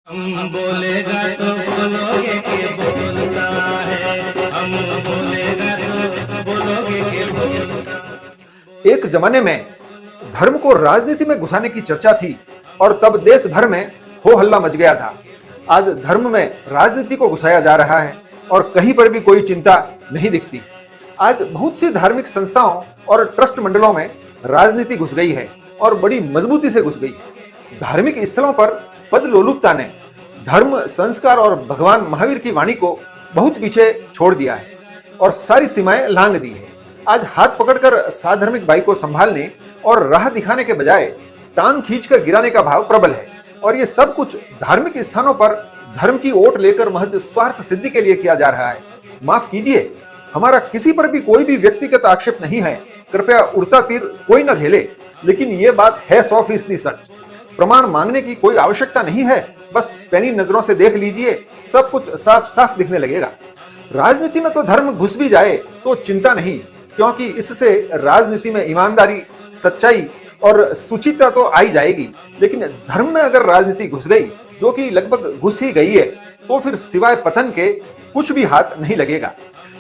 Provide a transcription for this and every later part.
हम बोलेगा तो बोलोगे कि बोलता है, हम बोलेगा तो बोलोगे कि बोलता है। एक जमाने में धर्म को राजनीति में घुसाने की चर्चा थी और तब देश भर में हो हल्ला मच गया था। आज धर्म में राजनीति को घुसाया जा रहा है और कहीं पर भी कोई चिंता नहीं दिखती। आज बहुत सी धार्मिक संस्थाओं और ट्रस्ट मंडलों में राजनीति घुस गई है और बड़ी मजबूती से घुस गई है। धार्मिक स्थलों पर पद लोलुपता ने धर्म, संस्कार और भगवान महावीर की वाणी को बहुत पीछे छोड़ दिया है और सारी सीमाएं लांघ दी है। आज हाथ पकड़कर साधर्मिक भाई को संभालने और राह दिखाने के बजाय टांग खींचकर गिराने का भाव प्रबल है और ये सब कुछ धार्मिक स्थानों पर धर्म की ओट लेकर महज स्वार्थ सिद्धि के लिए किया जा रहा है। माफ कीजिए, हमारा किसी पर भी कोई भी व्यक्तिगत आक्षेप नहीं है। कृपया उड़ता तीर कोई न झेले, लेकिन ये बात है 100% सच। प्रमाण मांगने की कोई आवश्यकता नहीं है, बस पैनी नजरों से देख लीजिए, सब कुछ साफ साफ दिखने लगेगा। राजनीति में तो धर्म घुस भी जाए तो चिंता नहीं, क्योंकि इससे राजनीति में ईमानदारी, सच्चाई और सुचिता तो आई जाएगी। लेकिन धर्म में अगर राजनीति घुस गई, जो कि लगभग घुस ही गई है, तो फिर सिवाय पतन के कुछ भी हाथ नहीं लगेगा।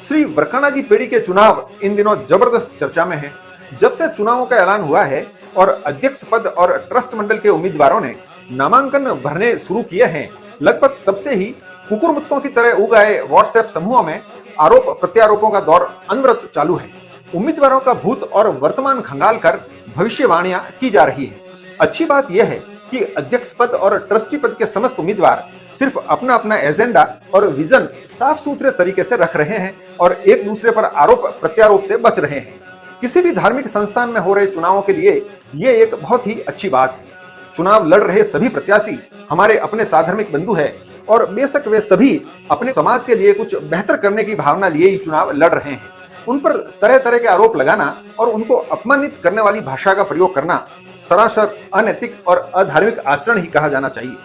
श्री वरकाना जी पेड़ी के चुनाव इन दिनों जबरदस्त चर्चा में है। जब से चुनावों का ऐलान हुआ है और अध्यक्ष पद और ट्रस्ट मंडल के उम्मीदवारों ने नामांकन भरने शुरू किए हैं, लगभग तब से ही कुकुरमुत्तों की तरह उगाए व्हाट्सएप समूहों में आरोप प्रत्यारोपों का दौर अनवरत चालू है। उम्मीदवारों का भूत और वर्तमान खंगाल कर भविष्यवाणियां की जा रही है। अच्छी बात यह है कि अध्यक्ष पद और ट्रस्टी पद के समस्त उम्मीदवार सिर्फ अपना अपना एजेंडा और विजन साफ सुथरे तरीके से रख रहे हैं और एक दूसरे पर आरोप प्रत्यारोप से बच रहे हैं। किसी भी धार्मिक संस्थान में हो रहे चुनावों के लिए ये एक बहुत ही अच्छी बात है। चुनाव लड़ रहे सभी प्रत्याशी हमारे अपने साधर्मिक बंधु हैं और बेशक वे सभी अपने समाज के लिए कुछ बेहतर करने की भावना लिए ही चुनाव लड़ रहे हैं। उन पर तरह तरह के आरोप लगाना और उनको अपमानित करने वाली भाषा का प्रयोग करना सरासर अनैतिक और अधार्मिक आचरण ही कहा जाना चाहिए।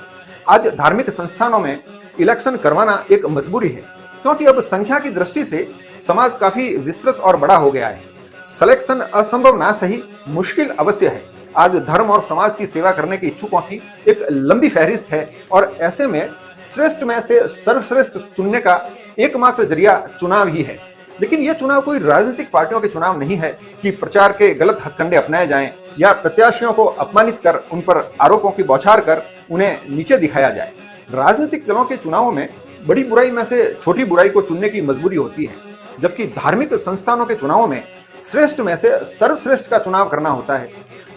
आज धार्मिक संस्थानों में इलेक्शन करवाना एक मजबूरी है, क्योंकि अब संख्या की दृष्टि से समाज काफी विस्तृत और बड़ा हो गया है। सिलेक्शन असंभव ना सही, मुश्किल अवश्य है। आज धर्म और समाज की सेवा करने के इच्छुकों की एक लंबी फहरिस्त है और ऐसे में श्रेष्ठ में से सर्वश्रेष्ठ चुनने का एकमात्र जरिया चुनाव ही है। लेकिन यह चुनाव कोई राजनीतिक पार्टियों के चुनाव नहीं है कि प्रचार के गलत हथकंडे अपनाए जाएं या प्रत्याशियों को अपमानित कर उन पर आरोपों की बौछार कर उन्हें नीचे दिखाया जाए। राजनीतिक दलों के चुनावों में बड़ी बुराई में से छोटी बुराई को चुनने की मजबूरी होती है, जबकि धार्मिक संस्थानों के चुनावों में श्रेष्ठ में से सर्वश्रेष्ठ का चुनाव करना होता है।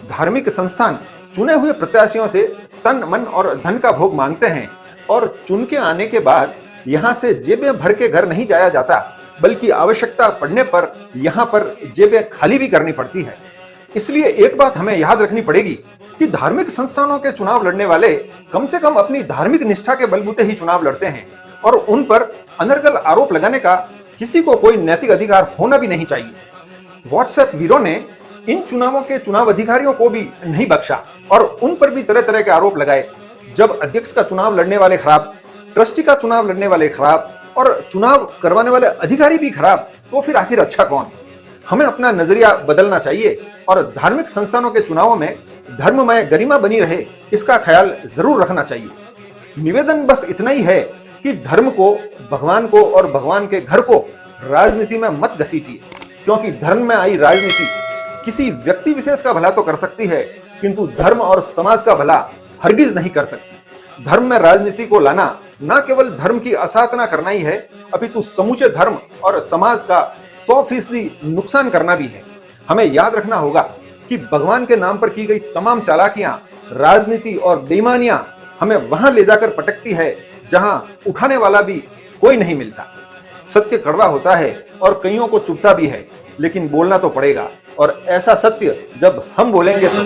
धार्मिक संस्थान चुने हुए प्रत्याशियों से तन, मन और धन का भोग मांगते हैं और चुन के आने के बाद यहाँ से जेबें भर के घर नहीं जाया जाता, बल्कि आवश्यकता पड़ने पर यहाँ पर जेबें खाली भी करनी पड़ती है। इसलिए एक बात हमें याद रखनी पड़ेगी कि धार्मिक संस्थानों के चुनाव लड़ने वाले कम से कम अपनी धार्मिक निष्ठा के बलबूते ही चुनाव लड़ते हैं और उन पर अनर्गल आरोप लगाने का किसी को कोई नैतिक अधिकार होना भी नहीं चाहिए। व्हाट्सएप वीरों ने इन चुनावों के चुनाव अधिकारियों को भी नहीं बख्शा और उन पर भी तरह तरह के आरोप लगाए। जब अध्यक्ष का चुनाव लड़ने वाले खराब, ट्रस्टी का चुनाव लड़ने वाले खराब और चुनाव करवाने वाले अधिकारी भी खराब, तो फिर आखिर अच्छा कौन? हमें अपना नजरिया बदलना चाहिए और धार्मिक संस्थानों के चुनावों में धर्ममय गरिमा बनी रहे, इसका ख्याल जरूर रखना चाहिए। निवेदन बस इतना ही है कि धर्म को, भगवान को और भगवान के घर को राजनीति में मत घसीटिए, क्योंकि धर्म में आई राजनीति किसी व्यक्ति विशेष का भला तो कर सकती है, किंतु धर्म और समाज का भला हरगिज नहीं कर सकती। धर्म में राजनीति को लाना न केवल धर्म की असाधना करना ही है, अपितु समूचे धर्म और समाज का 100% नुकसान करना भी है। हमें याद रखना होगा कि भगवान के नाम पर की गई तमाम चालाकियां, राजनीति और बेईमानियां हमें वहां ले जाकर पटकती है जहां उठाने वाला भी कोई नहीं मिलता। सत्य कड़वा होता है और कईयों को चुभता भी है, लेकिन बोलना तो पड़ेगा और ऐसा सत्य जब हम बोलेंगे तो